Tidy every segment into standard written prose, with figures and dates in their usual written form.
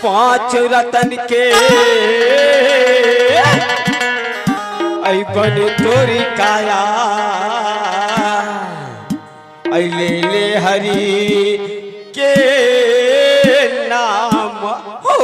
पांच रतन के ऐ बन तोरी काया ऐ ले ले हरि के नाम हो।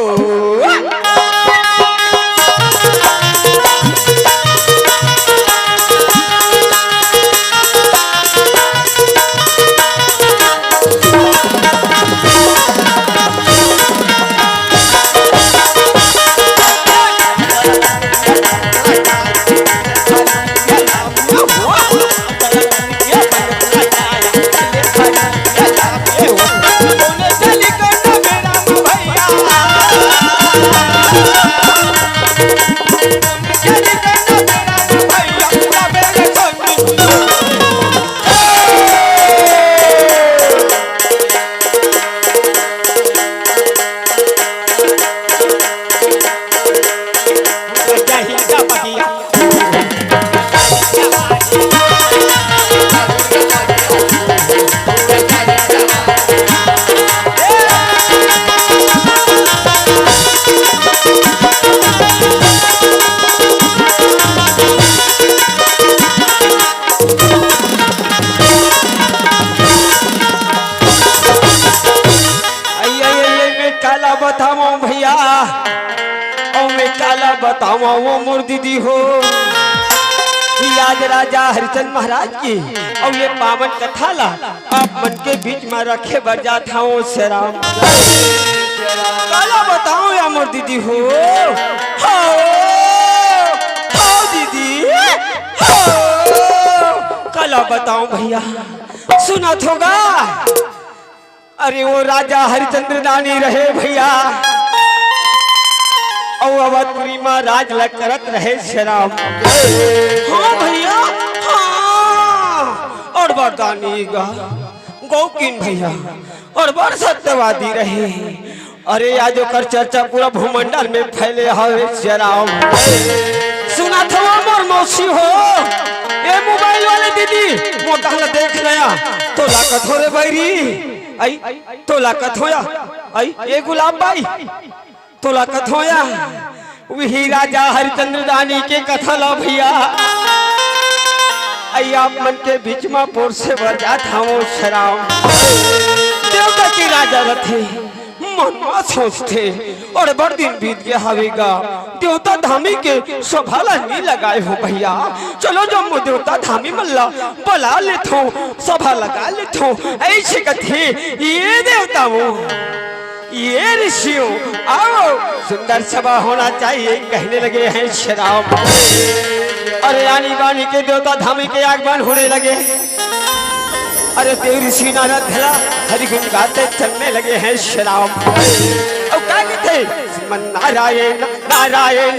भैया और मैं काला बताऊं वो मोर दीदी हो आज राजा हरिचंद्र महाराज की और ये पावन कथा ला आप मन के बीच में रखे बर जाता हूँ श्याम काला बताऊं या मोर दीदी हो दीदी काला बताऊं भैया सुना होगा। अरे वो राजा हरिचंद्र दानी रहे भैया और अवधपुरी में राज करत रहे श्याम। हाँ भैया हाँ और बरदानी गौकीन भैया और बड़ सत्यवादी रहे। अरे आज कर चर्चा पूरा भूमंडल में फैले हवे श्याम। सुना था मोर मौसी हो ये मोबाइल वाले दीदी मोटा देख नया तो लाकत हो रे बैरी आई तो लाकत होया आई ये गुलाब भाई तो लाकत होया वही राजा हरिचंद्र दानी के कथा ला भैया आई आप मन के बीच में पोर से भर जाता हूँ श्याम। देवता के राजा रथे मन में सोचते और बड़ दिन बीत गया हवेगा देवता धामी के सभाला नहीं लगाए हो भैया चलो जो मु देवता धामी मल्ला बुला लेता हूँ सभा लगा लेता हूँ ऐसे कथे ये देवता वो ये ऋषियों आओ सुंदर सभा होना चाहिए कहने लगे हैं श्याम। अरे आनी बानी के देवता धामी के आगमन होने लगे। अरे देव ऋषि नारद भला हरि गुण गाते चलने लगे हैं श्याम। और क्या कहते श्रीमन नारायण नारायण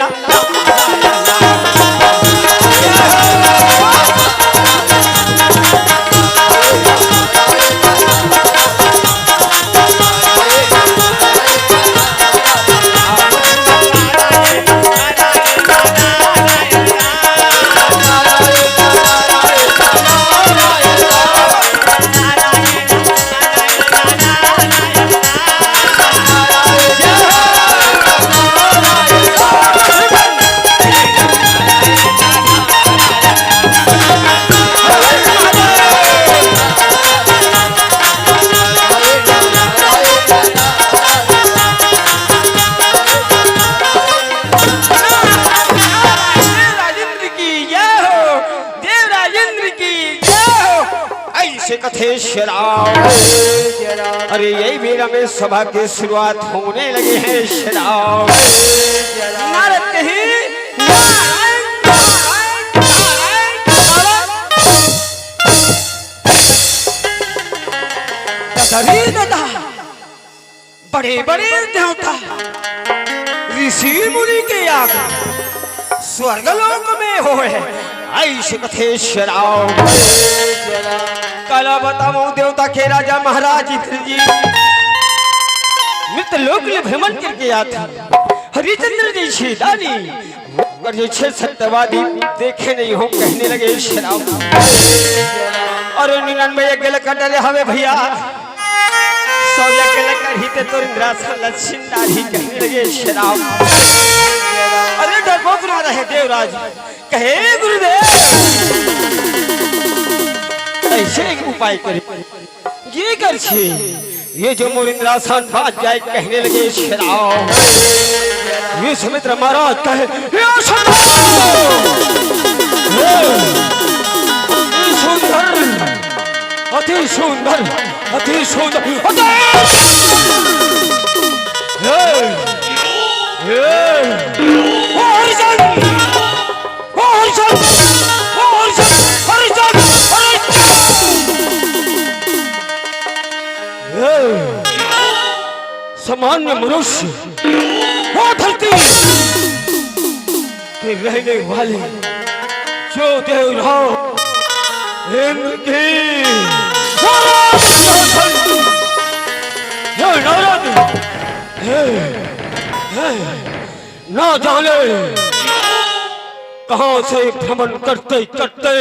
कथे श्याम। अरे यही मेरा में सभा की शुरुआत होने लगे हैं श्याम। नारद कहे बड़े बड़े देवता ऋषि मुनि के आगे स्वर्गलोक में हो ऐसे कथे श्याम। काला बताओ देवता के राजा महाराज इंद्र जी मृत लोक में भ्रमण करके आते हरिचंद्र जी शेदानी और ये छह सत्यवादी देखे नहीं हो कहने लगे श्याम। और 99 गल कटरे हवे भैया सौर्य के लेकर ही ते तोर इंद्रासन लच्छिंदारी कहने लगे शराब। अरे डरपोक ना रहे देवराज, कहे गुरुदेव ऐसे एक उपाय करे ये कर छे, ये जो मोर इंद्रासन बाज जाए कहने लगे शराब। ये सुमित्रा महाराज कहे सुंदर अति सुंदर अति सुंदर सामान्य मनुष्य वो धरती के रहने वाले जो देवराव इंद्र की ना जाने कहां से भ्रमण करते करते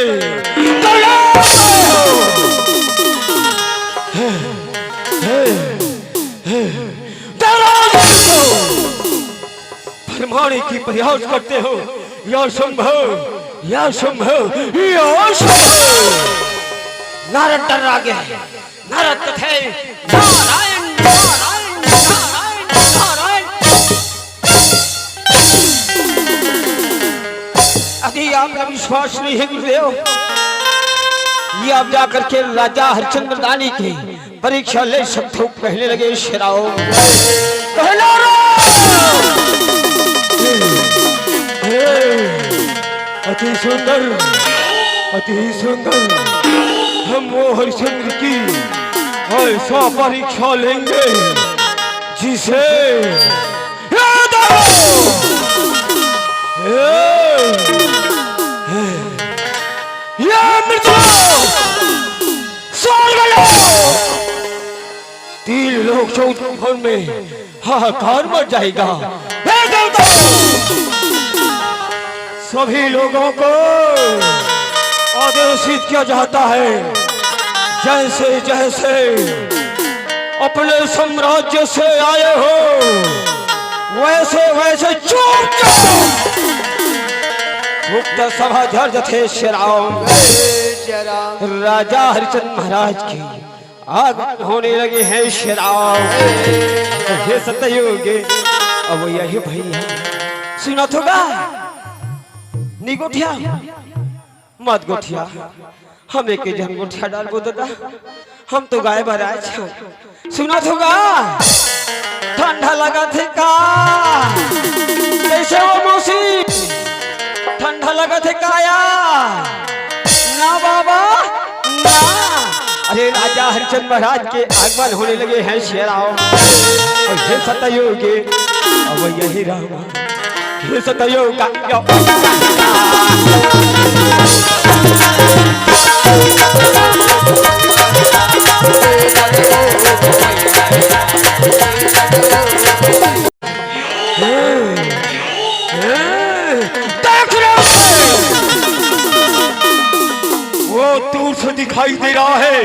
फरमाने की प्रयास करते हो या संभव या संभव या संभव। नारद डर आ गया, नारद थे नारायण नारायण नारायण नारायण। अभी आपका विश्वास नहीं है गुरुदेव, ये आप जाकर के राजा हरिश्चंद्र दानी की परीक्षा ले सकते हो कहने लगे शराओ। अति सुंदर अति सुंदर, हम वो हरिश्चंद्र की ऐसा परीक्षा लेंगे जिसे तीन लोग चौथों में हाहाकार मच जाएगा। सभी लोगों को आदेशित किया जाता है जैसे जैसे अपने साम्राज्य से आए हो वैसे वैसे चुपचाप मुक्त सभा धर्ज थे शराब। राजा हरिश्चंद्र महाराज की आग होने लगे हैं शराब। ये सतयुग अब यही भैया सुना थोड़ा नी गोठिया मत गोठिया, हम एक जन गोठिया डाल बो दादा, हम तो गाय बराए छ। सुना थोगा ठंडा लगा थे का कैसे हो मौसी, ठंडा लगा थे काया ना बाबा ना। अरे राजा हरिश्चंद्र महाराज के आगमन होने लगे हैं शेराओ। और ये सतयुग अब यही रामा, ये सतयुग वो दूर से दिखाई दे रहा है,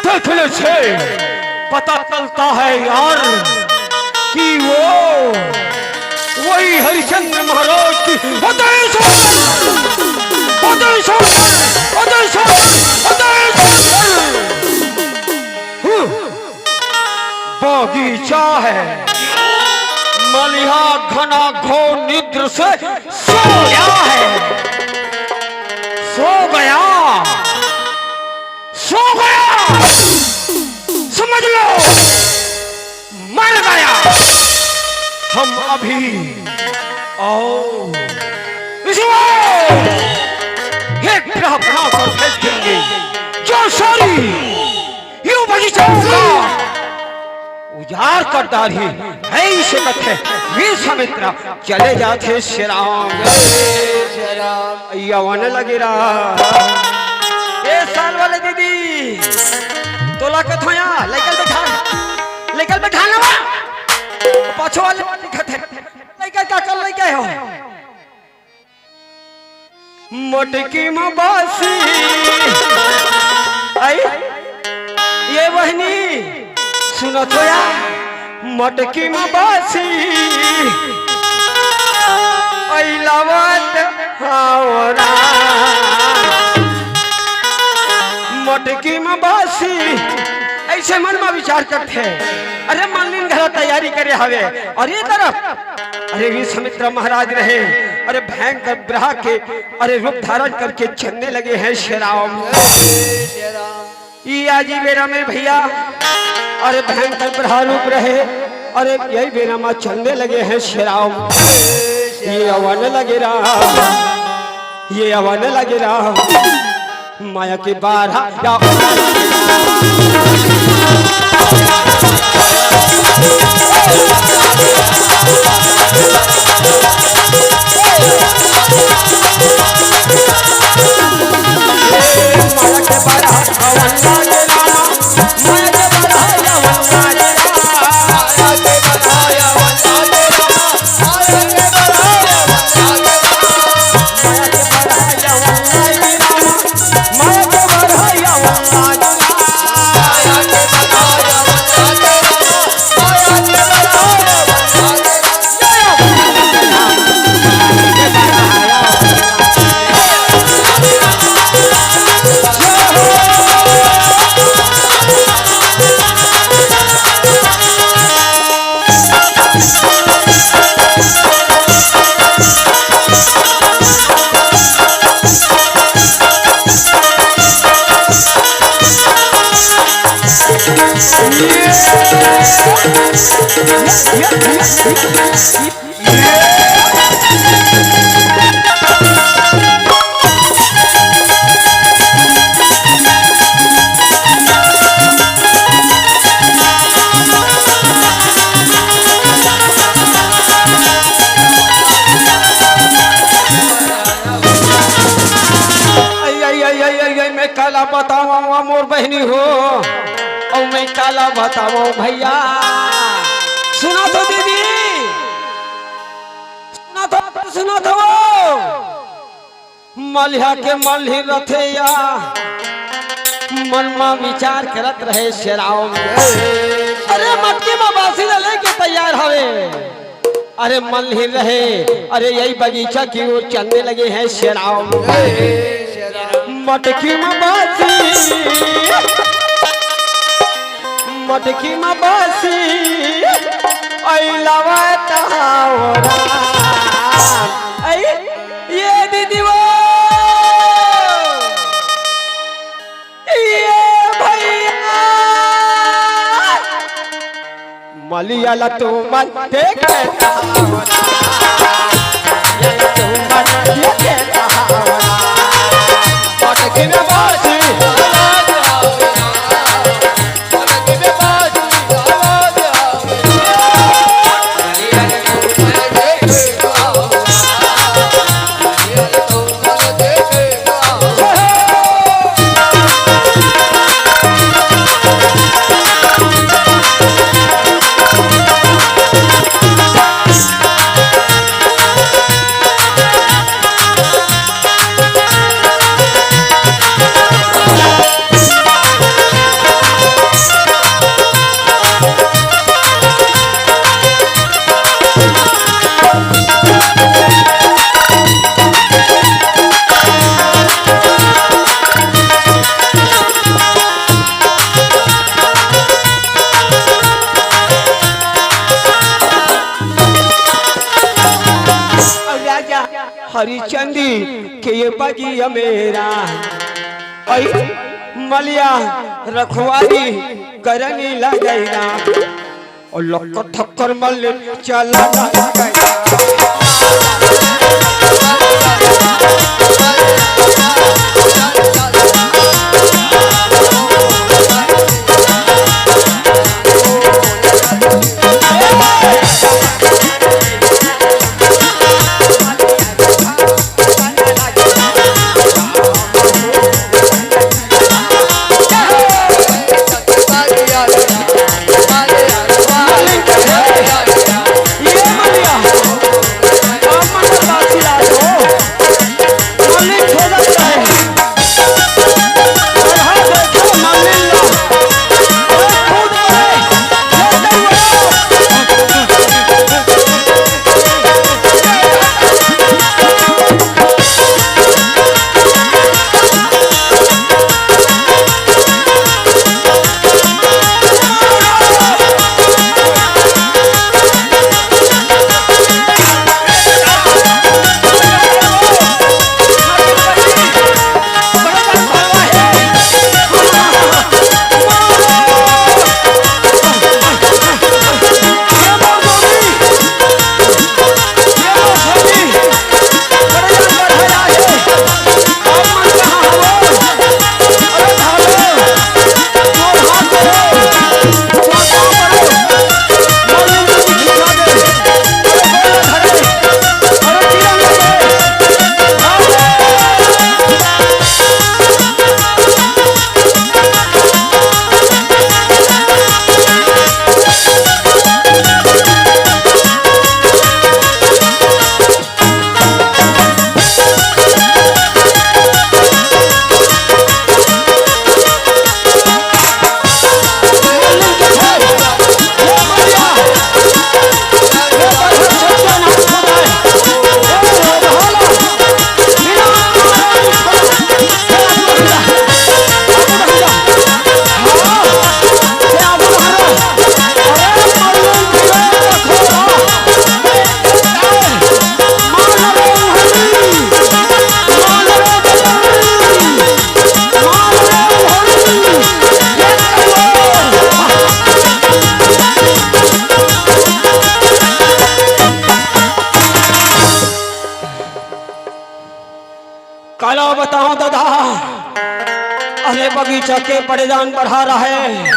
देखने से पता चलता है यार कि वो वही हरिश्चंद्र महाराज की बगीचा है। मलिहा घना घोर निद्र से सो गया है, सो गया सो गया, समझ लो मर गया। हम अभी आओ एक ग्रह बनाकर भेज देंगे जो सारी यूं बगीचा उजाड़ कर डाली। ऐसे कथे वीर समित्रा चले जाते श्रीराम यवन लगे रहा। ए साल वाले दीदी तोला कथोया लेकर बैठा ना पाछो वाले लेकर का कर लेके हो मोटकी में बासी आई ये बहनी सुनो तो या मटकी में बासी ऐलावत हावरा मटकी में बासी ऐसे मन में विचार करते हैं। अरे मालिन घर तैयारी करे हवे और ये तरफ अरे विश्वामित्र महाराज रहे। अरे भयंकर ब्रहा के अरे रूप धारण करके चलने लगे हैं शेराम ये आजी बेरा में भैया। अरे भयंकर ब्रहा रूप रहे। अरे यही बेरा में चलने लगे हैं शेराम ये आवाने लगे रहा ये आवाने लगे रहा माया के बारह काला बतावा मोर बहनी हो और मैं काला बतावा भैया। सुना तो दीदी सुना तो मलिया के मलही रथैया मन में विचार करत रहे शेराव में। अरे मटकी में बासी लेके तैयार हवे। अरे मलही रहे। अरे यही बगीचा की ओर चलने लगे हैं शेराव में। मटकी में बासी मटकी में बासी ऐलावत हावरा ये दीदी वो ये भैया मलियाला तुमन देखे हावरा ये तुमन देखे हावरा मटकी में बासी हरिचंदी के ये बजिया मेरा मलिया रखवारी करनी लगेगा और लोग ठक्कर मल चला लगेगा। ये मलिया बगीचा के पड़ेदान बढ़ा रहा है।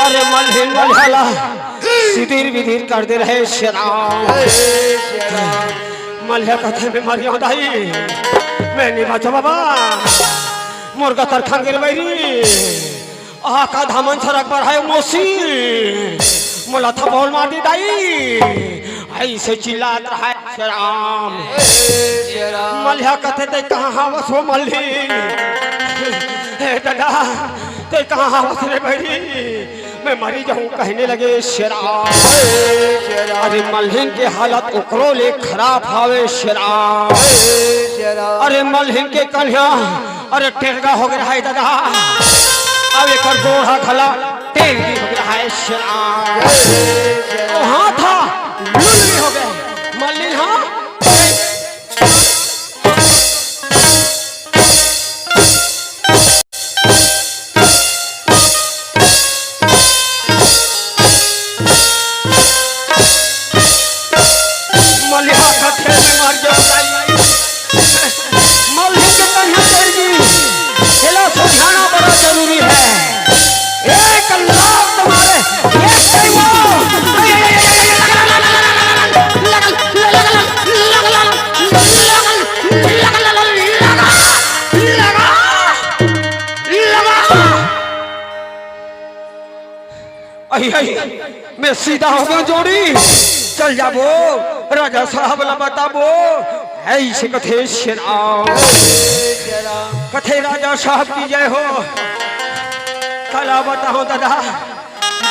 अरे मल्हिन मल्हाला सिदिर विदिर कर दे रहे श्याम। मल्हा कथे में मर गया दाई मैं नहीं बचा बाबा मुर्गा तरखा गिर बैरी आका धामन सड़क पर है मोसी मोला था बोल मार दी दाई ऐसे चिल्लात रहा है श्याम। मल्हा कथे ते कहाँ हावस हो मल्ही दादा ते कहाँ हावस रे बैरी मैं मरी जाऊं कहने लगे श्याम। अरे मल्हिन के हालत उकरो ले खराब हावे श्याम। अरे मल्हिन के कन्या अरे टेरगा हो गया है दादा अब एक गोढ़ा खला टेरगी हो गया है श्याम। हाँ था लुल्ली हो गए मल्लिन हाँ मैं सीधा हो गया जोड़ी चल जाबो राजा साहब ला बताबो ऐसे कथे श्याम। कथे राजा साहब की जय हो कला बताओ दादा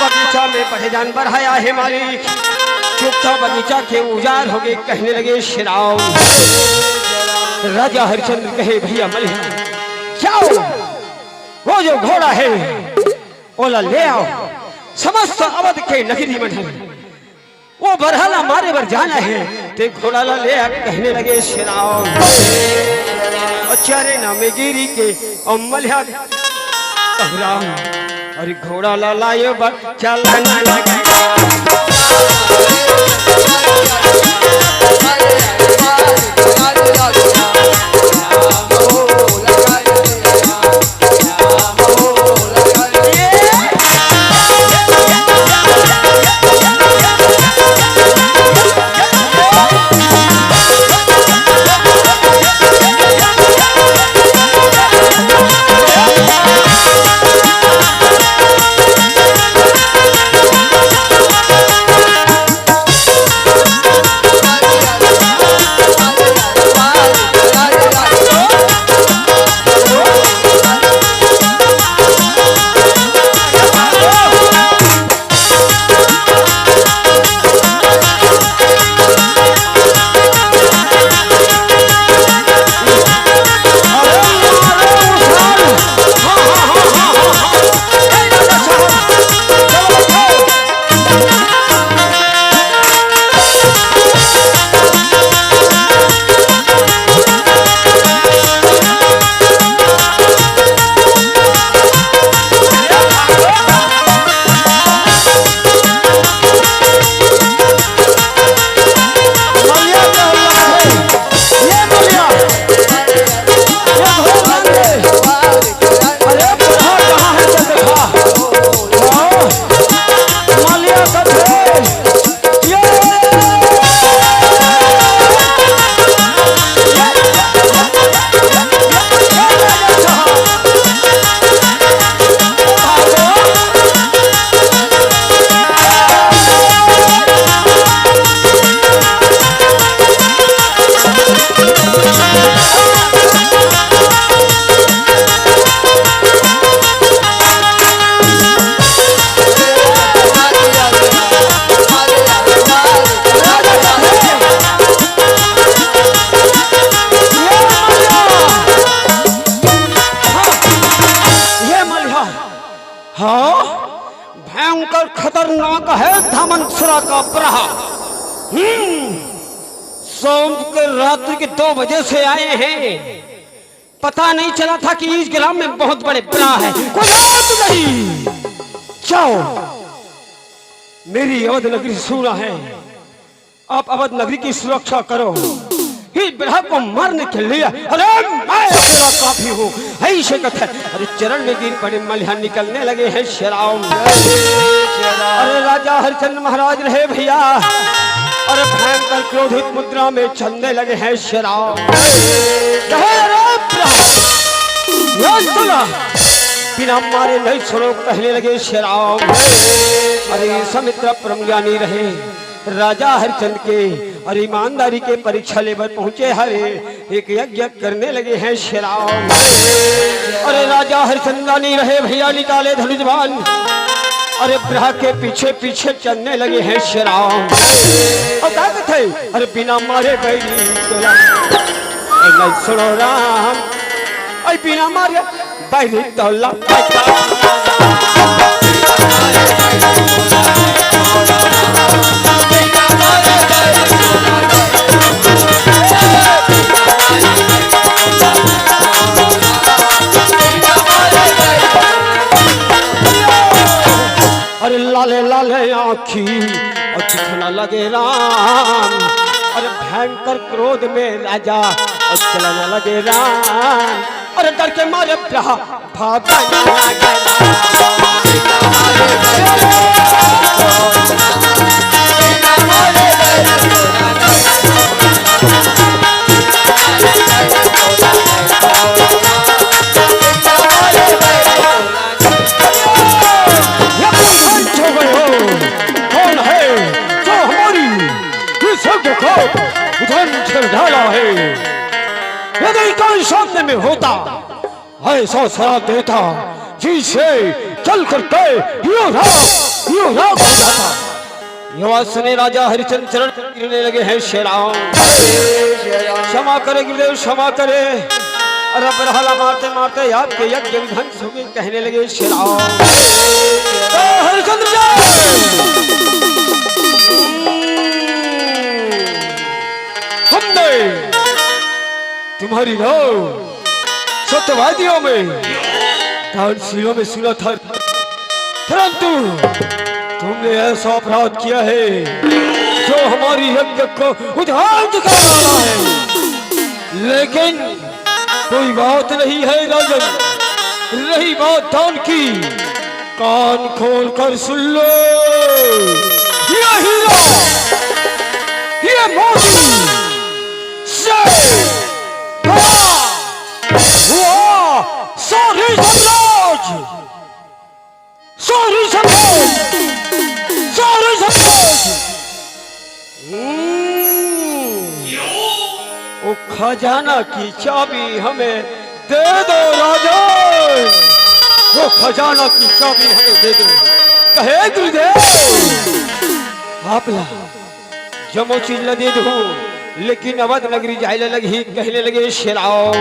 बगीचा में बड़े जानवर आया है मालिक चुपचाप बगीचा के उजाड़ हो गए कहने लगे श्याम। राजा हरिश्चंद्र कहे भैया मल्हा जाओ वो जो घोड़ा है ओला ले आओ समस्त अवध के नगरी में वो बरहाला मारे बर जाना है ते घोड़ा ला ले कहने लगे श्याम। अचारे नामे गिरी के मल्हा अरे घोड़ा ला लायो बर चलना लगा भयंकर खतरनाक है धामनसुरा का प्रहार। सोम के रात्रि के 2 बजे से आए हैं, पता नहीं चला था कि इस ग्राम में बहुत बड़े बना है। कोई बात नहीं, जाओ मेरी अवध नगरी सुना है, आप अवध नगरी की सुरक्षा करो। इस बिरहा को मारने के लिए। अरे मैं तेरा काफी हूँ ऐसे कथा। अरे चरण में गिर पड़े मलिहान निकलने लगे हैं श्रीराम। अरे राजा हरिश्चंद्र महाराज रहे भैया और भयंकर क्रोधित मुद्रा में चलने लगे हैं श्रीराम। बिना मारे नहीं सुनो कहने लगे श्रीराम। अरे समित्र परम ज्ञानी रहे राजा हरिचंद के और ईमानदारी के परीक्षा लेवल पहुंचे हरे एक यज्ञ करने लगे हैं श्रीराम। अरे राजा हरिचंदानी रहे भैया निकाले धनुष्बाण। अरे ब्रह के पीछे पीछे चलने लगे हैं श्रीराम। और क्या थे अरे बिना मारे बैरी नहीं सुनो राम। अरे बिना मारे बैरी तोला अरे लाले लाले आँखी और दिखना लगे राम। अरे भयंकर क्रोध में राजा और चलने लगे राम। अरे डर के मारे भागने लगे ढाला है। यदि कोई सामने में होता ऐसा शराब देता जिसे चल करके यूं राग हो जाता। यह बात सुने राजा हरिचंद चरण गिरने लगे हैं श्रीराम। क्षमा करे गुरुदेव क्षमा करे। अरे बरहाला मारते मारते आपके यज्ञ विध्वंस हो गए कहने लगे श्रीराम। हरिचंद्र तुम्हारी नाव सत्यवादियों में दानशीलों में सुना था, परंतु तुमने ऐसा अपराध किया है जो हमारी यज्ञ को उद्धार कर रहा है। लेकिन कोई बात नहीं है राजन। रही बात दान की कान खोल कर सुन लो। ये हीरा ये मोती वो खजाना की चाबी हमें दे दो राजा। वो खजाना की चाबी हमें दे दो कहे गुरुदेव। आप जमो चीज ल दे दो लेकिन अवध नगरी जाए लगी कहने लगे श्रीराम।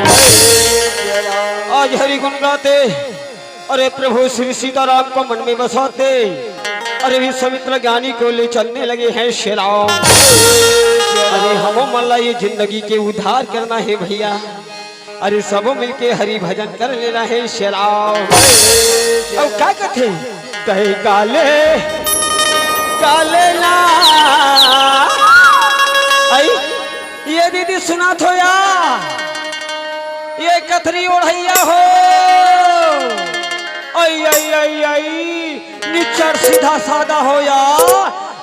आज हरि गुण गाते अरे प्रभु श्री सीताराम को मन में बसाते अरे विश्वामित्र ज्ञानी को ले चलने लगे हैं श्रीराम। अरे हमो मल्ला ये जिंदगी के उद्धार करना है भैया। अरे सबो मिलके हरि भजन कर लेना है श्रीराम। अब क्या कहते कहे काले काले ना आई ये दीदी सुना थो या ये कथरी ओढ़ैया हो। आई आई आई आई निचर सीधा सादा हो या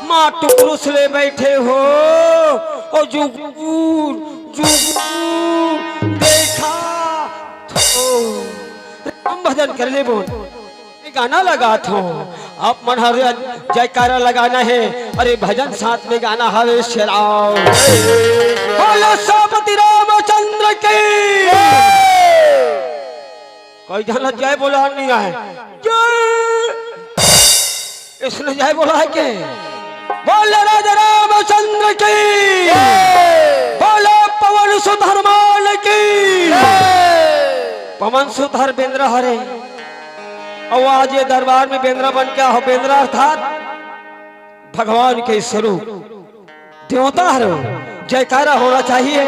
माँ टुकरुस ले बैठे हो। ओ जुगूर जुगूर देखा तो राम भजन कर ले बोल गाना लगा थो। आप मन हर जयकारा लगाना है। अरे भजन साथ में गाना हवे श्रीराम। बोलो सापति रामचंद्र की कोई जन जय बोला नहीं है। जय इसने जय बोला है के बोले राजा रामचंद्र की। बोलो पवन सुधर मान की। पवन सुधर बेंद्र हरे और आज ये दरबार में बेंद्रा बन क्या हो। बेंद्रा अर्थात भगवान के स्वरूप देवता हरो जयकारा होना चाहिए।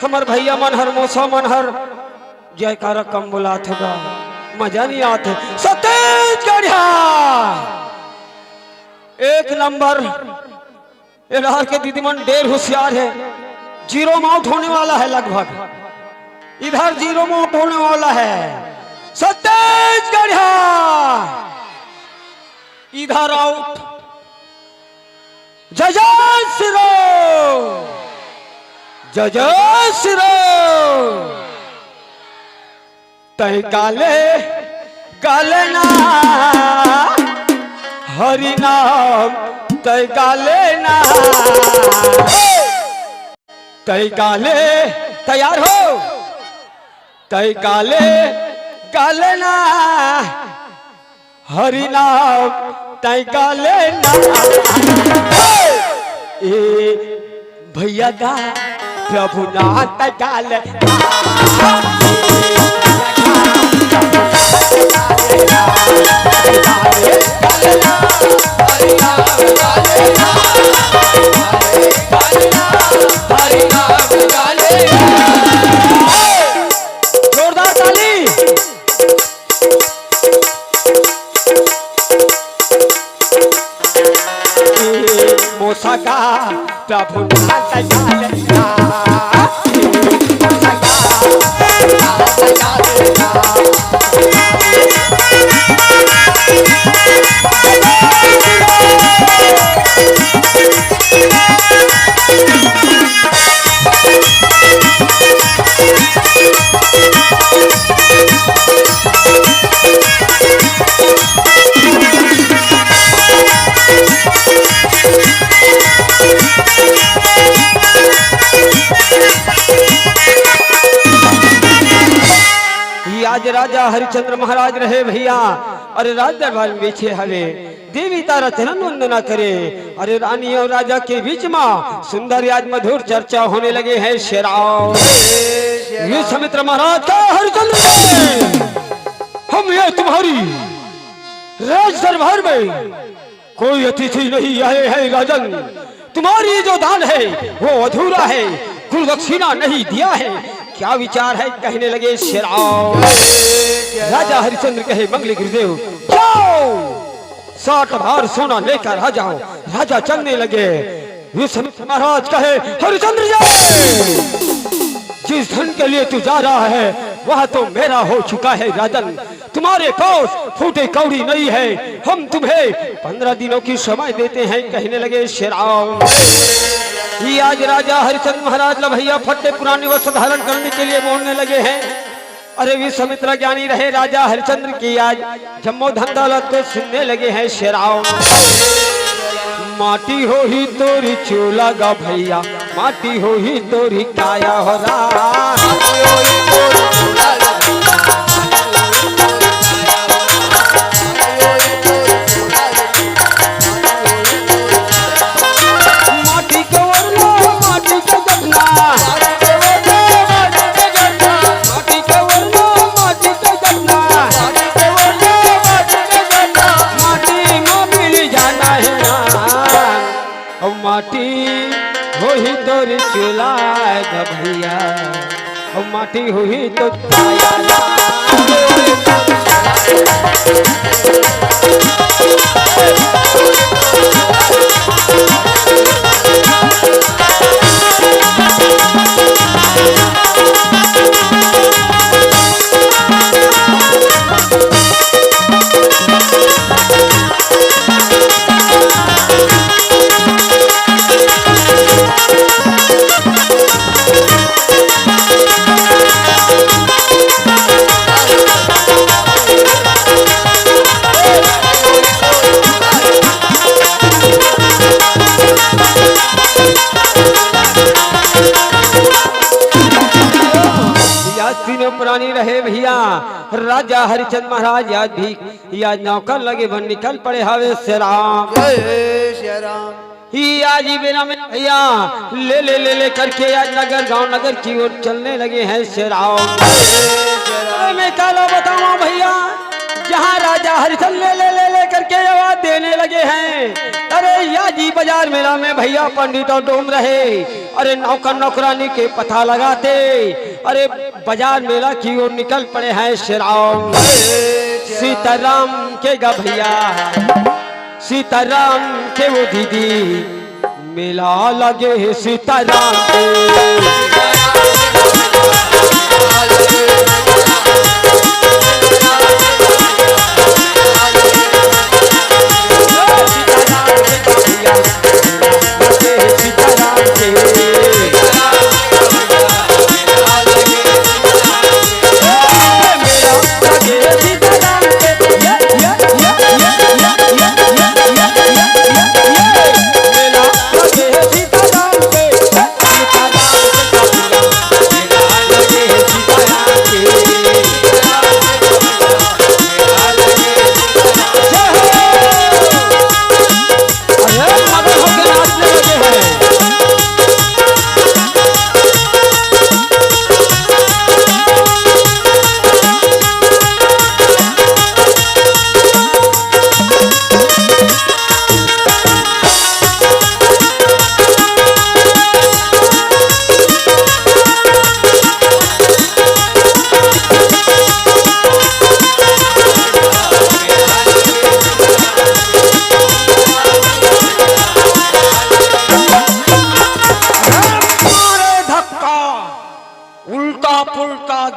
हमार भैया मन हर मोसा मन हर जयकारा कम बुलात होगा मजा नहीं आते। सतेज गढ़िया एक नंबर के दीदी मन ढेर होशियार है। जीरो माउट होने वाला है लगभग, इधर जीरो माउट होने वाला है। छत्तीसगढ़ इधर आउट। जय जय श्री राम, जय जय श्री राम। तय काले काले ना हरि नाम, तय काले ना, तय काले तैयार हो, तय काले काले ना हरि नाम, तय काले ना। ए भैया का प्रभु ना तय काले जोरदार ताली। मोसा का प्रभु आज राजा हरिचंद्र महाराज रहे भैया। अरे राज दरबार में बैठे हवे देवी तारा चरण वंदना करे। अरे रानी और राजा के बीच में सुंदर आज मधुर चर्चा होने लगे हैं। शेराव विश्वामित्र महाराज का हरिचंद्र, हम ये तुम्हारी राज दरबार में कोई अतिथि नहीं आए हैं राजन। तुम्हारी जो दान है वो अधूरा है, कुल दक्षिणा नहीं दिया है। क्या विचार है कहने लगे शेराव। राजा हरिचंद्र कहे मंगली गुरुदेव जाओ 60 भार सोना लेकर आ जाओ। राजा चलने लगे। विश्वामित्र महाराज कहे हरिचंद्र जाओ, जिस धन के लिए तू जा रहा है वह तो मेरा हो चुका है राजन। तुम्हारे पास फूटे कौड़ी नहीं है, हम तुम्हें 15 दिनों की समय देते हैं कहने लगे शेराव। ये आज राजा हरिचंद्र महाराज भैया फट्टे पुराने वस्त्र धारण करने के लिए बोलने लगे हैं। अरे विश्वामित्र ज्ञानी रहे राजा हरिचंद्र की आज जम्मो धन दौलत को सुनने लगे हैं शेराव। माटी हो ही तोरी चूला गा भैया, माटी हो ही तोरी काया हो माटी हो ही तोरी चूल्हा भैया, माटी हो ही तो पुरानी रहे भैया। राजा हरिचंद्र महाराज आज भी आज नौकर लगे बन निकल पड़े हवे शेराम। आज बिना में भैया ले ले ले ले करके आज नगर गांव नगर की ओर चलने लगे हैं शेराम। मैं काला बताऊं भैया, जहाँ राजा हरिचंद्र ले ले ले करके आवाज देने लगे हैं। अरे याजी बाजार मेला में भैया पंडित और डोम रहे। अरे नौकर नौकरानी के पता लगाते अरे बाजार मेला की ओर निकल पड़े हैं शेराम। सीताराम के गा भैया, सीताराम के वो दीदी मेला लगे सीताराम के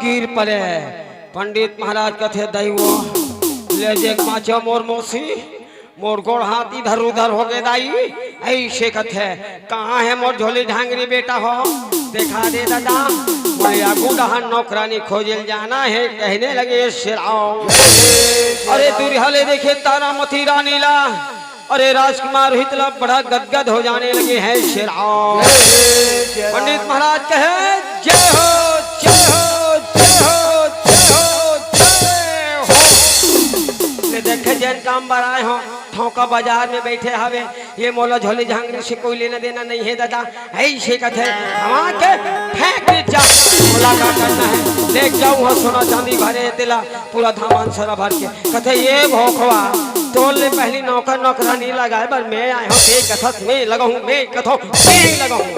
गिर पड़े। पंडित महाराज कथे दैवो ले जे पाछो मोर मौसी मोर गोड़ हाथ इधर उधर हो गए दाई ऐसे कथे कहाँ है मोर झोली ढांगरी बेटा हो देखा दे दादा बोले गुड़हन नौकरानी खोजल जाना है कहने लगे श्राव अरे दुर्हले देखे तारा मथी रानीला अरे राजकुमार हितला बड़ा गदगद हो जाने लगे हैं श्राव। पंडित महाराज कहे जय हो जय हो देखे जैन काम बराए हो ठोका बाजार में बैठे हवे ये मोला झोली झांगरी से कोई लेना देना नहीं है दादा ऐसे कथे हवा के फेंक जा मोला का करना है देख जाऊं हो सोना चांदी भरे दिला पूरा धामान सारा भर के कथे ये भोखवा तोल ले पहली नौकर नौकरानी लगाए पर मैं आए हो के कथस में लगाऊं मैं कथो मैं लगाऊं।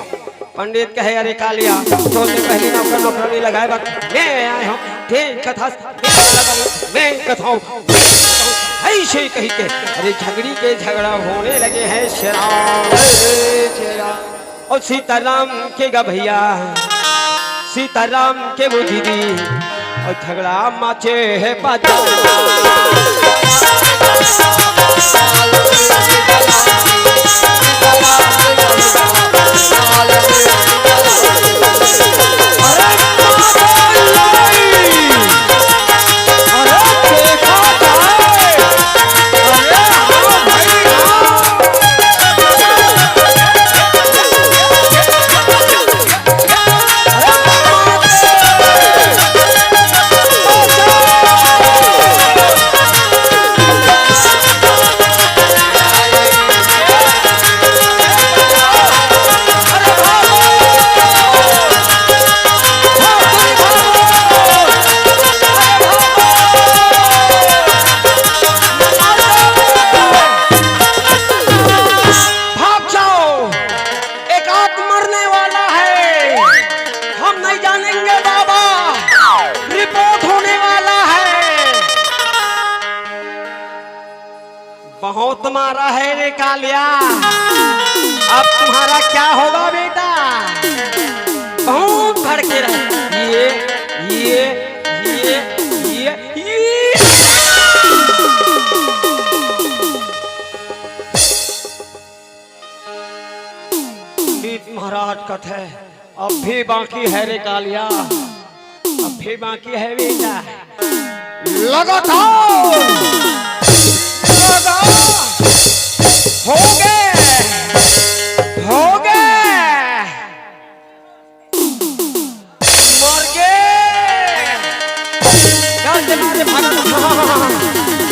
पंडित कहे अरे कालिया तो ने पहली नौकर नौकरानी लगाए बात मैं आए हूं ठीक कथा मैं कथाऊं ऐसे कही के अरे झगड़ी के झगड़ा होने लगे हैं शराब और सीताराम के गा भैया सीताराम के वो दीदी और झगड़ा माचे है बाजार बहुत मारा है रे कालिया अब तुम्हारा क्या होगा बेटा बहुत भड़के रहे ये महाराज कथे अब भी बाकी है रे कालिया अब भी बाकी है बेटा लगा था हो गए मर गए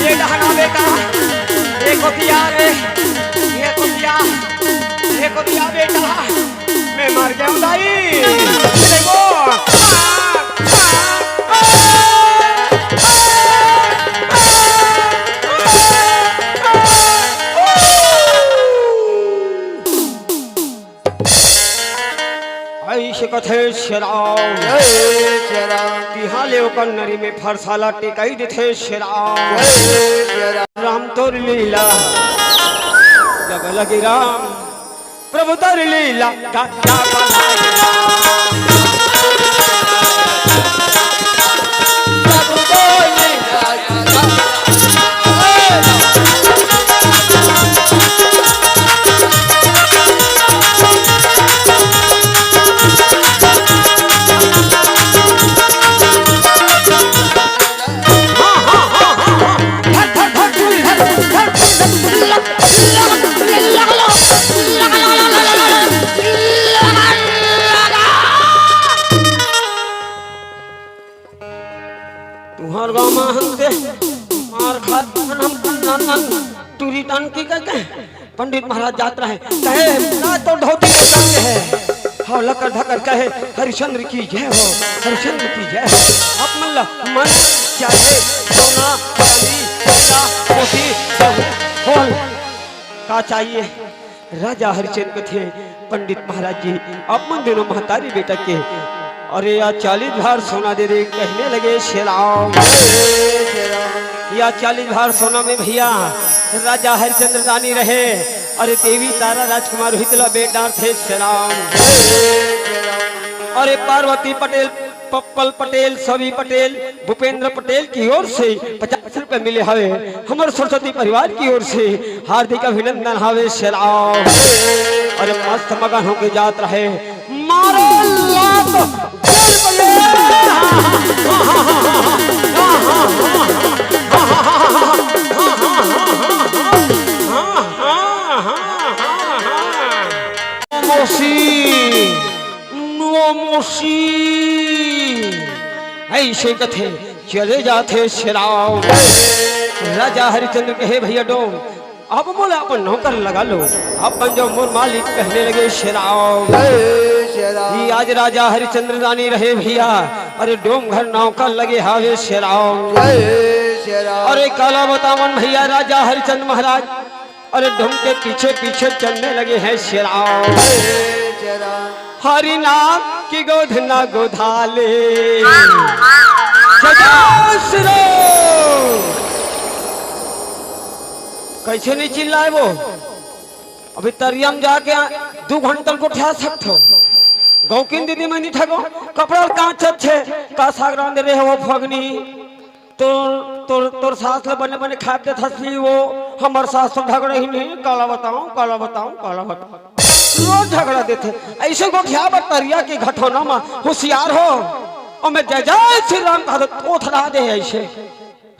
ये डहना बेटा ये को दिया बेटा मैं मर गया हूँ दाई देखो कथे शराब तिहाले ओकर नरी में फरसाला टिकाई देथे शराब राम तोर लीला जब लगी राम प्रभु तर लीला का तुम्हार गाँव में हमसे मार खा टूरी टान की कहते पंडित महाराज जात्रा है कहे ना तो धोती को जानते हैं हाँ लकर धकर कहे हरिश्चंद्र की जय हो हरिश्चंद्र की जय हो अब मन चाहे सोना चांदी हीरा मोती फूल का चाहिए राजा हरिश्चंद्र थे पंडित महाराज जी अब मन दिनों महतारी बेटा के अरे या 40 भार सोना दे दे कहने लगे शेराम या 40 भार सोना में भैया राजा हरिश्चंद्र रानी रहे अरे देवी तारा राजकुमार हितला बेटा थे शेराम अरे पार्वती पटेल पप्पल पटेल सभी पटेल भूपेंद्र पटेल की ओर से 50 रुपए मिले हवे हमारे सरस्वती परिवार की ओर से हार्दिक अभिनंदन हवे शेराम अरे मस्त मगन होके जात रहे मारो लात ऐसे कथे चले जाते शेराव राजा हरिश्चंद्र कहे भैया डोम अब बोला अपन नौकर लगा लो अपन जो मोर मालिक कहने लगे शेराव आज राजा हरिश्चंद्र रानी रहे भैया अरे डोम घर नौकर लगे हावे शेराव अरे काला बतावन भैया राजा हरिश्चंद्र महाराज अरे डोम के पीछे पीछे चलने लगे हैं शेराव हरि नाम की गोधना गोधाले कैसे नहीं चिल्लाए वो अभी तरियम जाके 2 घंटा को ठा सकते हो गौकिन दीदी में नहीं ठगो कपड़ा कांच अच्छे का सागरान दे रहे हो फगनी तोर सास ले बने बने खाए दे थसली वो हमार सास तो झगड़ा ही नहीं काला बताऊं काला बताऊं काला बताऊं रोज झगड़ा देते ऐसे को क्या बतरिया की घटना में होशियार हो और मैं जय जय श्री राम का तो थड़ा दे ऐसे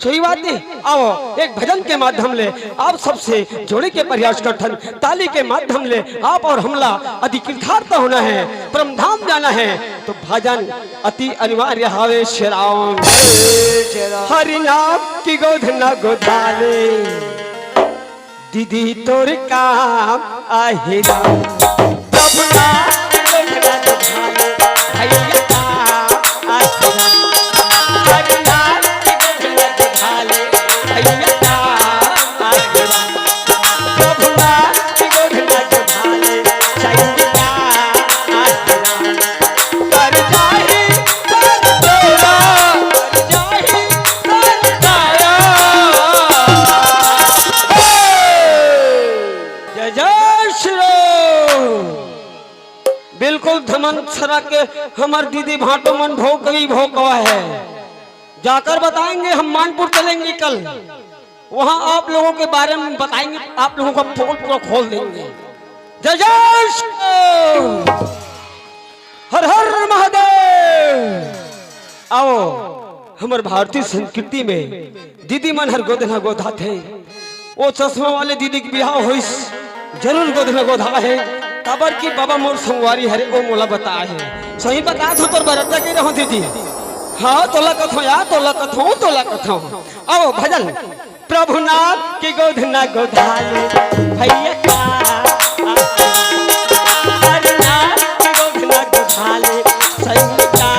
सही बात नहीं आओ एक भजन के माध्यम ले आप सबसे जोड़े के प्रयास करथन ताली के माध्यम ले आप और हमला अधिकृतार्थ होना है परम धाम जाना है तो भजन अति अनिवार्य हावे शेराम हरि नाम की गोधना गोदाले दीदी तोर काम आहे राम प्रभु नाम की गोधना गोदाले भैया काम आहे राम हरि नाम बिल्कुल धमन छरा के हमार दीदी भाटो मन भोग गई भोगवा है जाकर बताएंगे हम मानपुर चलेंगे कल वहां आप लोगों के बारे में बताएंगे आप लोगों का पोल पूरा खोल देंगे जय जय हर हर महादेव आओ हमारे भारतीय संस्कृति में दीदी मन हर गोधना गोधा थे वो चश्मा वाले दीदी की ब्याह हुई जरूर गोधना गोधा है काबर की बाबा मोर संगवारी हरे ओ मोला बताए है सही बता दो तोर बरता के रहो दीदी हाँ तोला कथो या तोला कथो आओ भजन प्रभु नाम की गोधना गोधाले भैया का हरि नाम की गोधना गोधाले सही का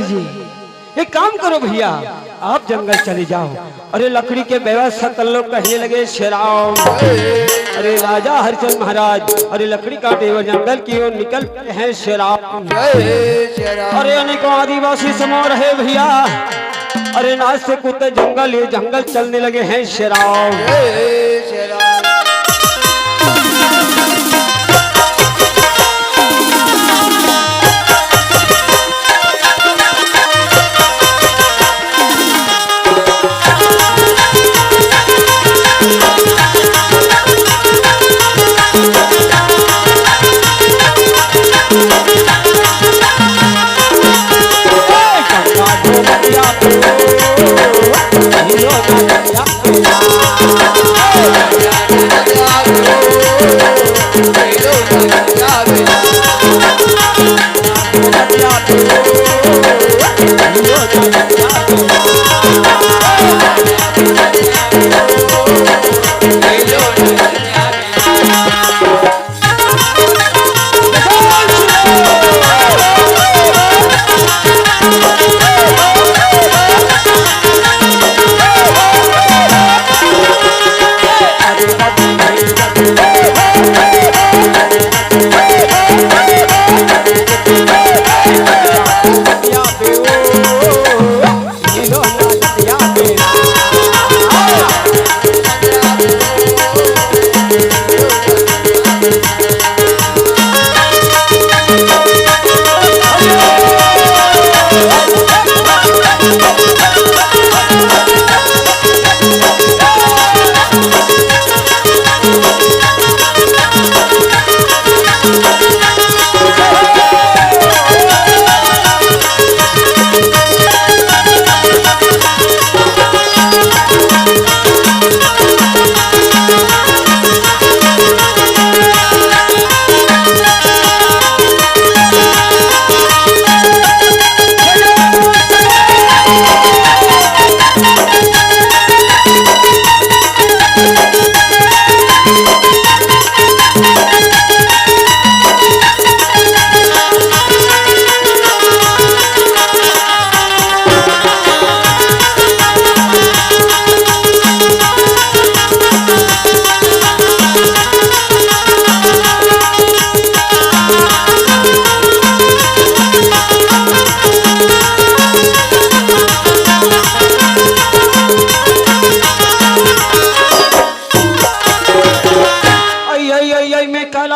कीजिए, एक काम करो भैया, आप जंगल चले जाओ। अरे लकड़ी के व्यवस्था कर लो, कहने लगे श्रीराम। अरे राजा हरिचंद्र महाराज अरे लकड़ी काटे हुए जंगल की ओर निकल हैं श्रीराम। अरे अनेकों आदिवासी समूह रहे भैया, अरे नाच से कूदते जंगल ये जंगल चलने लगे हैं श्रीराम।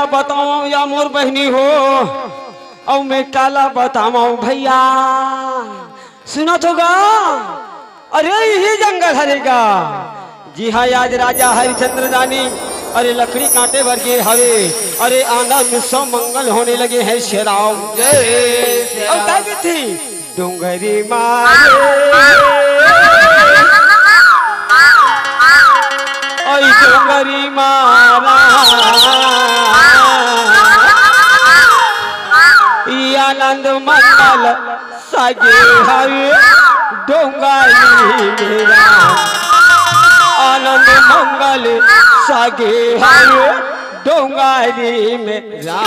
बताओ या मोर बहनी हो और मैं काला बताओ भैया, सुना तो गा। अरे यही जंगल हरेगा। जी हाँ, आज राजा हरिचंद्र रानी अरे लकड़ी कांटे भर के हवे, अरे आनंद सौ मंगल होने लगे हैं श्रीराम। और क्या की थी डोंगरी मारे डोंगरी मारा आनंद मंगल सागे हवे डोंगरी मेरा, आनंद मंगल सागे हवे डोंगरी मेरा।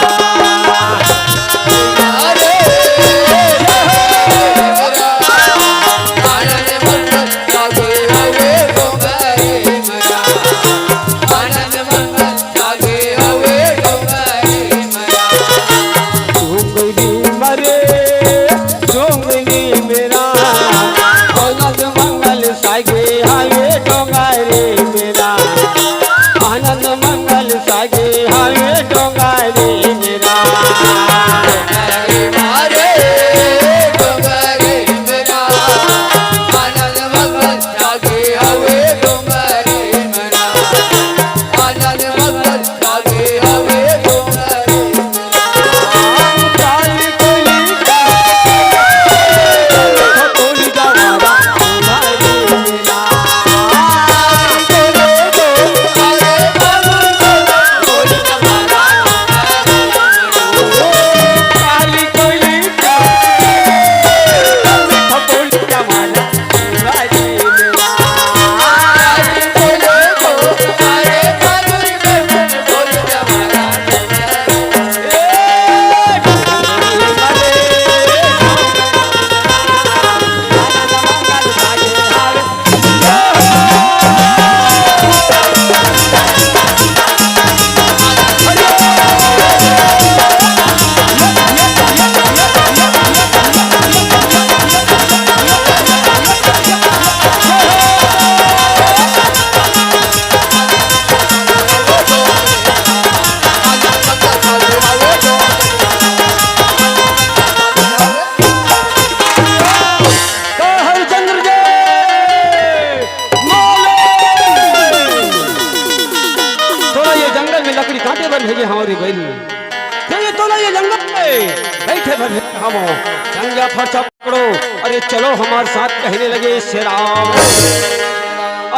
भर हमो चंगा फरसा पकड़ो, अरे चलो हमारे साथ कहने लगे श्री राम।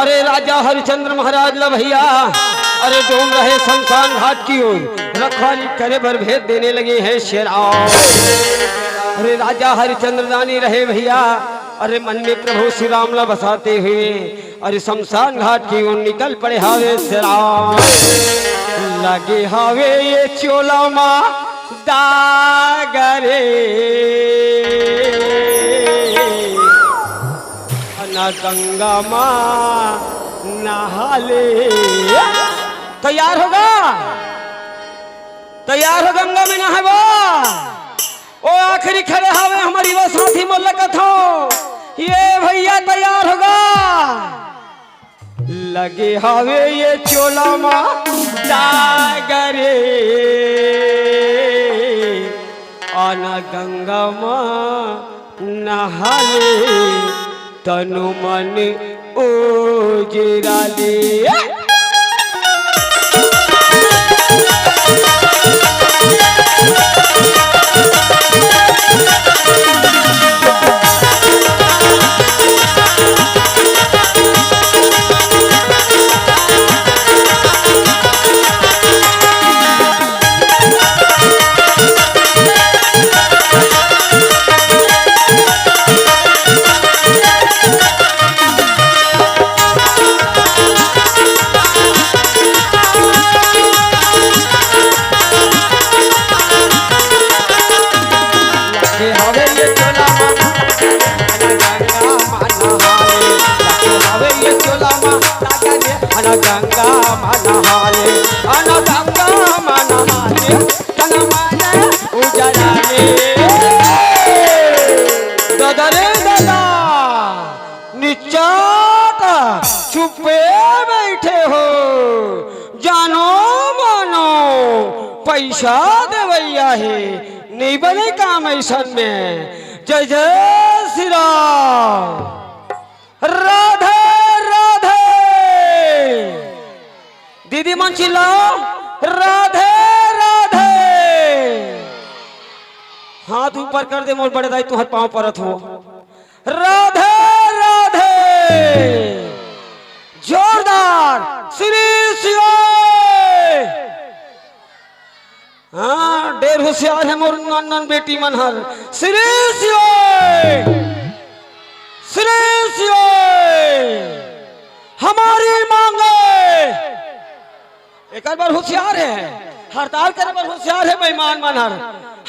अरे राजा हरिश्चंद्र महाराज ला भैया, अरे डूम रहे शमशान घाट की ओर, रखवाली करे भर भेद देने लगे हैं श्री राम। अरे राजा हरिश्चंद्र रानी रहे भैया, अरे मन में प्रभु श्री राम ला बसाते हुए, अरे शमशान घाट की ओर निकल पड़े हावे श्री राम। लगे हावे ये चोला माँ दागरे ना गंगा माँ नहाले। तैयार होगा, तैयार हो गंगा में नहावा। ओ आखिरी खड़े हावे हमारी वो साथी मुलाकात हो, ये भैया तैयार होगा। लगे हावे ये चोला माँ दागरे आना गंगा माँ नहाले, तनु मन ओजराले। गंगा मनहाले अन गंगा मनहाले तन मन उजराले। दादा रे दादा निचाट चुपे बैठे हो, जानो मानो पैसा देवैया है, नहीं बने काम ऐसा में। जय जय श्री राम। राधे दीदी मन चिल्लाओ, राधे राधे। हाथ ऊपर कर दे मोर बड़े दाई, तुहर पांव परत हो। राधे राधे जोरदार श्री शिव। हाँ ढेर होशियार है मोर नन बेटी मनहर। श्री शिव श्री शिव हमारी मांगे। एक बार होशियार है, हड़ताल करे पर होशियार है बेईमान मनहर।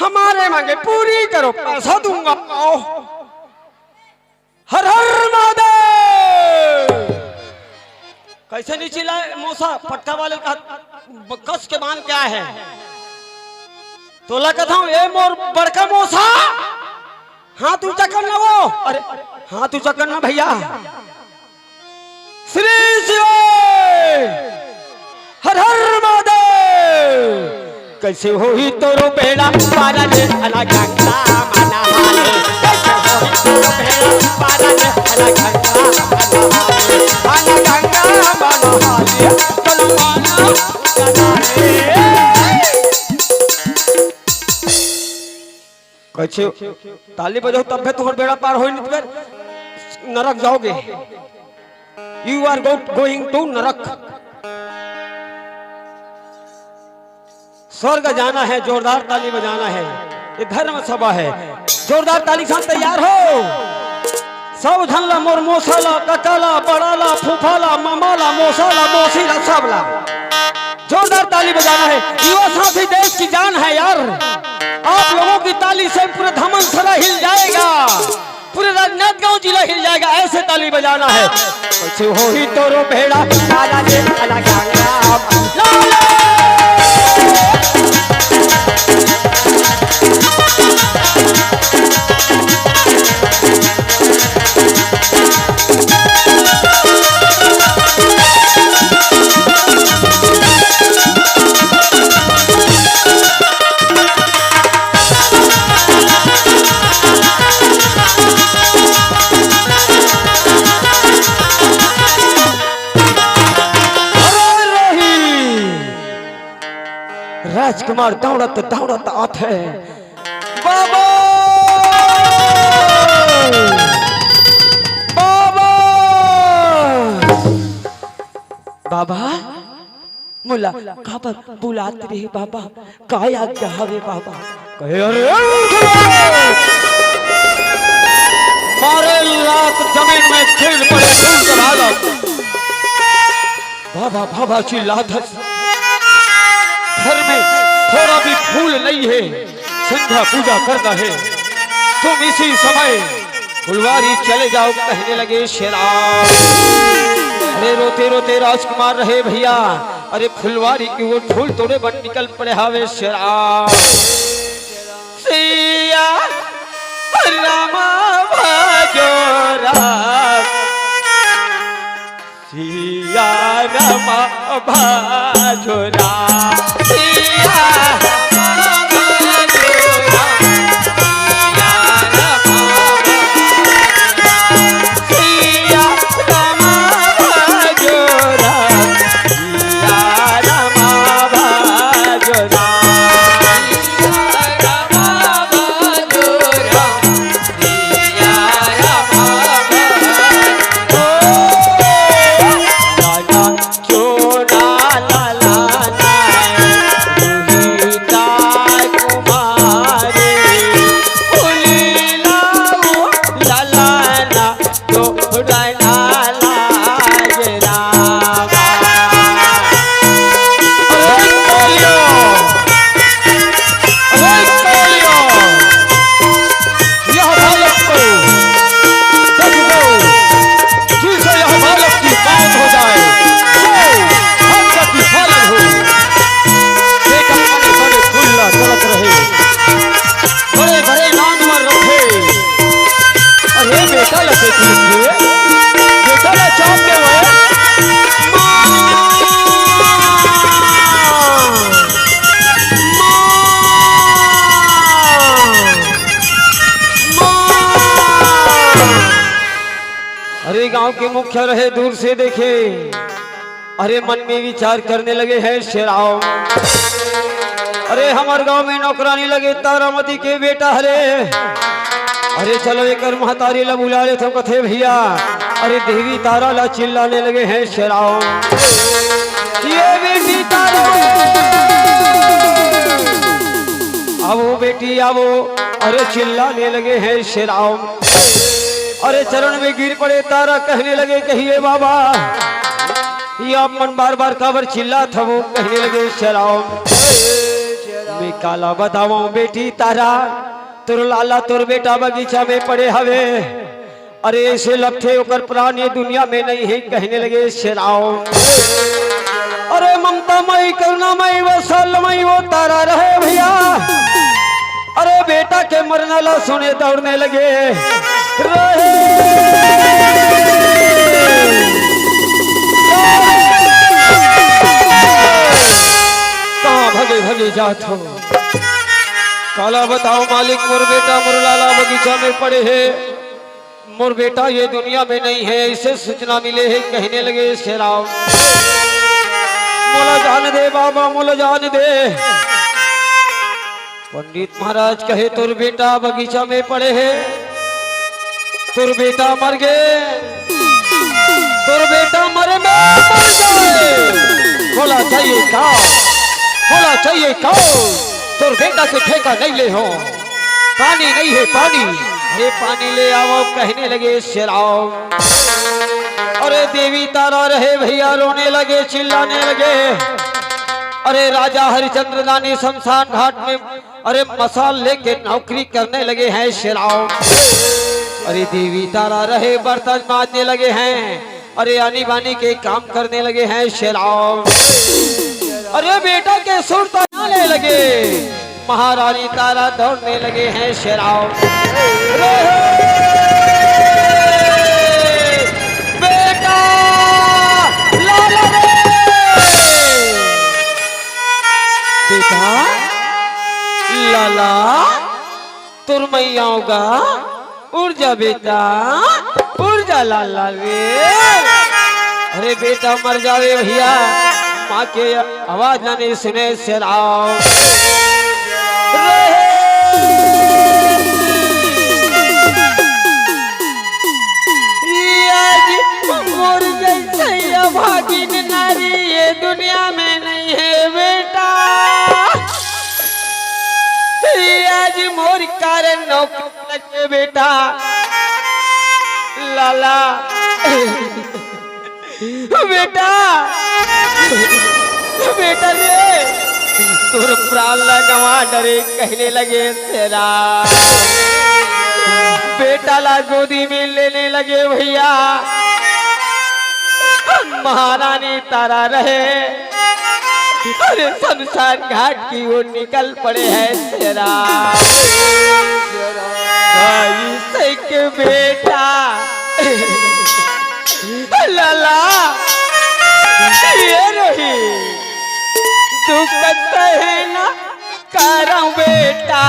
हमारे मांगे पूरी करो, पैसा दूंगा। आओ हर हर महादेव। कैसे नहीं चिल्लाए मौसा, पटका वाले का कस के मान क्या है? तोला कहता हूँ ए मोर बड़का मौसा, हाथ ऊंचा करना। वो अरे हाथ ऊंचा करना भैया। श्री शिव हर हर महादेव। कैसे हो ही तोरो बेड़ा पारा ले अना गंगा मनहाले। कैसे हो ही तोरो बेड़ा पारा ले अना गंगा मनहाले। अना गंगा मनहाले तनु मन उजराले। कैसे ताली बजाओ तब तुम्हारा बेड़ा पार हो, नहीं तो नरक जाओगे। यू आर गोइंग टू नरक। स्वर्ग जाना है, जोरदार ताली बजाना है, ये धर्म सभा है। जोरदार ताली साथ तैयार हो। सब झनला मोर मोसाला ककाला बड़ाला फूफाला मामाला मोसाला मोसीला सबला। जोरदार ताली बजाना है। युवा साथी देश की जान है यार, आप लोगों की ताली से पूरा धमन सरा हिल जाएगा, पूरे राजनांदगांव जिला हिल जाएगा। ऐसे ताली बजाना है। कैसे हो ही तोरो भेड़ा लाला जे अला गंगा राजकुमार दौड़त दौड़त आते बाबा बाबा बाबा मुला काबा बुलाते रहे बाबा काय आज्ञा हवे बाबा कहे अरे मारे लात जमीन में गिर पड़े फूल का बाबा बाबा चिल्लात घर में थोड़ा भी फूल नहीं है संध्या पूजा करना है तुम इसी समय फुलवारी चले जाओ कहने लगे शेराव अरे रोते रोते राजकुमार रहे भैया अरे फुलवारी की वो फूल तोड़े बन निकल पड़े हावे शेराव सिया रामा भाजो राम सिया रामा भाजो राम सिया गांव के मुखिया रहे दूर से देखे अरे मन में विचार करने लगे हैं शेराव अरे हमारे गांव में नौकरानी लगे तारामती के बेटा हरे अरे चलो एक महतारी ला बुला ले तो कथे भैया अरे देवी तारा ला चिल्लाने लगे हैं शेराव ये बेटी तारा आवो बेटी आवो अरे चिल्लाने लगे हैं शेराव अरे चरण में गिर पड़े तारा कहने लगे कहिए बाबा ये आप मन बार बार काबर चिल्ला था वो कहने लगे शेराव मैं काला बतावा बेटी तारा तुर लाला तुर बेटा बगीचा में पड़े हवे अरे ऐसे लपथे होकर प्राण ये दुनिया में नहीं है कहने लगे शेराव अरे ममता मई करुणामयी वो सालमयी वो तारा रहे भैया अरे बेटा के मरना ला सुने दौड़ने लगे रहे कहाँ भगे भगे जात हो काला बताओ मालिक मोर बेटा मोर लाला बगीचा में पड़े है मोर बेटा ये दुनिया में नहीं है इसे सूचना मिले है कहने लगे शेराव मोला जान दे बाबा मोला जान दे पंडित महाराज कहे तुर बेटा बगीचा में पड़े है तुर बेटा मर गए तुर बेटा मरे में मर जाए बोला चाहिए का बोला चाहिए का तुर बेटा के ठेका नहीं ले हो पानी नहीं है पानी ये पानी ले आओ कहने लगे शेराव अरे देवी तारा रहे भैया रोने लगे चिल्लाने लगे अरे राजा हरिचंद्र दानी शमशान घाट में अरे मसाल लेके नौकरी करने लगे हैं शेराव अरे देवी तारा रहे बर्तन मांजने लगे हैं अरे आनी बानी के काम करने लगे हैं शेराव अरे बेटा के सुर ताने लगे महारानी तारा दौड़ने लगे हैं शेराव बेटा लाला रे बेटा लाला तुर मैया होगा उड़ जा बेटा उड़ जा लाला रे अरे बेटा मर जावे भैया माँ के आवाज ना नहीं सुने शेराव मोर जैसे अभागिन नारी ये दुनिया में नहीं है बेटा। आज मोर कारण नौकरी लगे बेटा। लाला बेटा बेटा रे तुर प्राण गवा डरे कहने लगे तेरा बेटा ला गोदी में लेने लगे भैया। महारानी तारा रहे अरे शमशान घाट की ओर निकल पड़े हैं तेरा के बेटा। लाला ये रही दुख है ना कराऊं बेटा,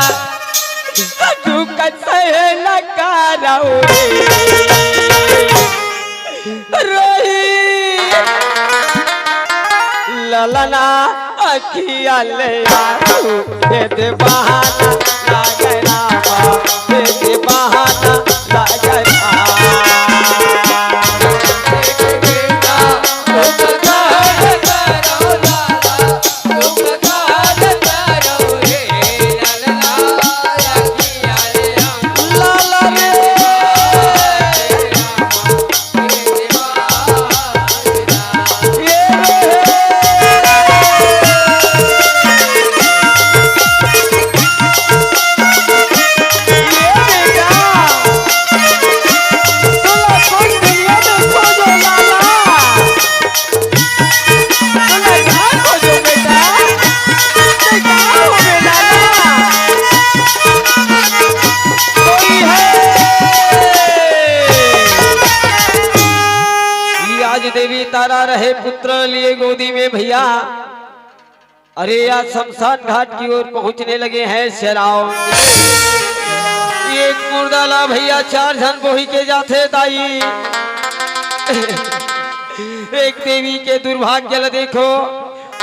दुख है ना कराऊं रोही ललना अखिया ले आऊ दे बहाना लागना दे बहाना लागना। देवी तारा रहे पुत्र लिए गोदी में भैया। अरे आज शमशान घाट की ओर पहुंचने लगे हैं शेराव। एक मुर्दाला भैया 4 जन बोही के जाते दाई। एक देवी के दुर्भाग्य ल देखो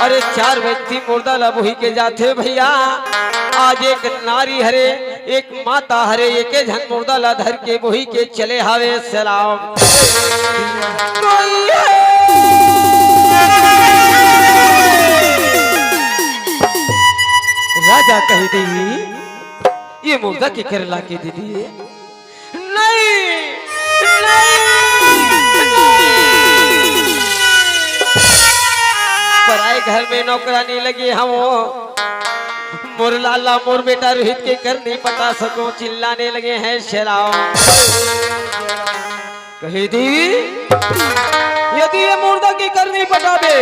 अरे 4 व्यक्ति मुर्दाला बोही के जाते भैया। आज एक नारी हरे एक माता हरे एक जन मुर्दाला धर के बोही के चले हावे सलाम। राजा कही देवी ये मुर्दा के कर ला के दे दिए। नहीं पराए घर में नौकरानी लगी हम मोर लाला मोर बेटा रोहित के कर नहीं पता सको चिल्लाने लगे हैं शेराव। कही देवी यदि ये मुर्दा की कर नहीं पता बे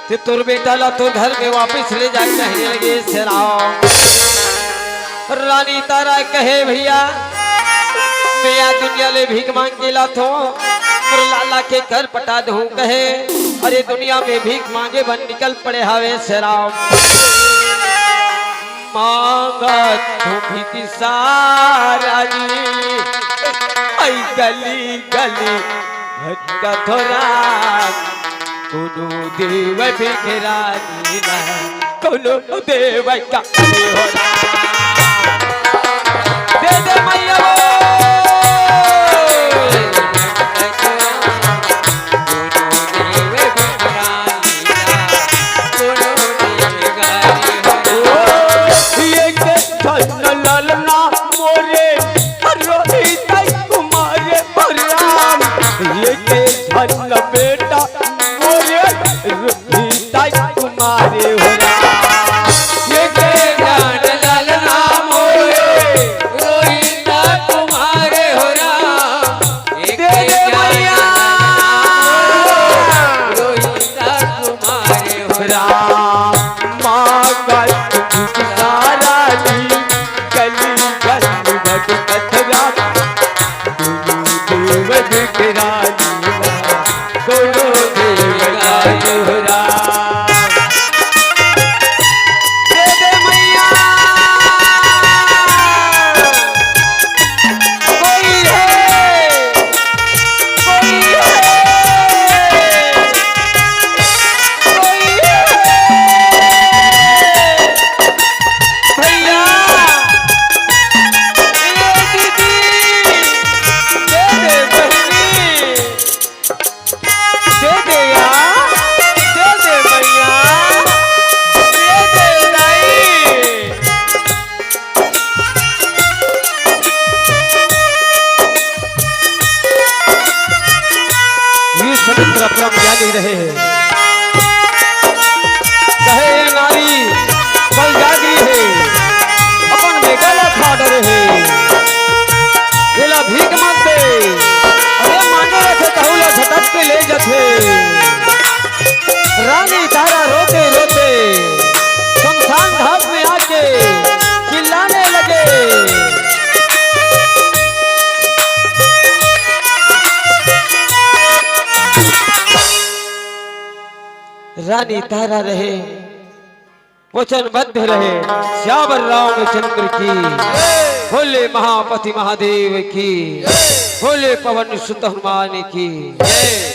तो तुर बेटा ला तो घर में वापस ले जा कहने लगे शेराव। रानी तारा कहे भैया मैं आ दुनिया ले भीख मांग के लाथो लाला के घर पटा दूं कहे अरे दुनिया में भीख मांगे बन निकल पड़े हावे शेराव। मांगा तू भीख सारा आई गली गली भटका थोड़ा कोनो देव बिखरा नीला कोनो देव का होना दे दे मैया बेटा मोरे रुपीता तुम्हारे हो ये के जान ललना मोरे रोहिता तुम्हारे हो ये के मैया रोहिता तुम्हारे हो माँ का सारा दी गली गली भटकरा देव बिखरा बड़ा परम ज्ञानी रहे कहे ये नारी कल जागी है अपन में गला खा डरे है भीख मत दे अरे मांगे रखे कहूला झटक के ले जाते रानी तारा रोते रोते शमशान घाट में आके चिल्लाने लगे रानी तारा रहे वचनबद्ध रहे श्यावर रामचंद्र की भोले महापति महादेव की भोले पवन सुत हनुमान की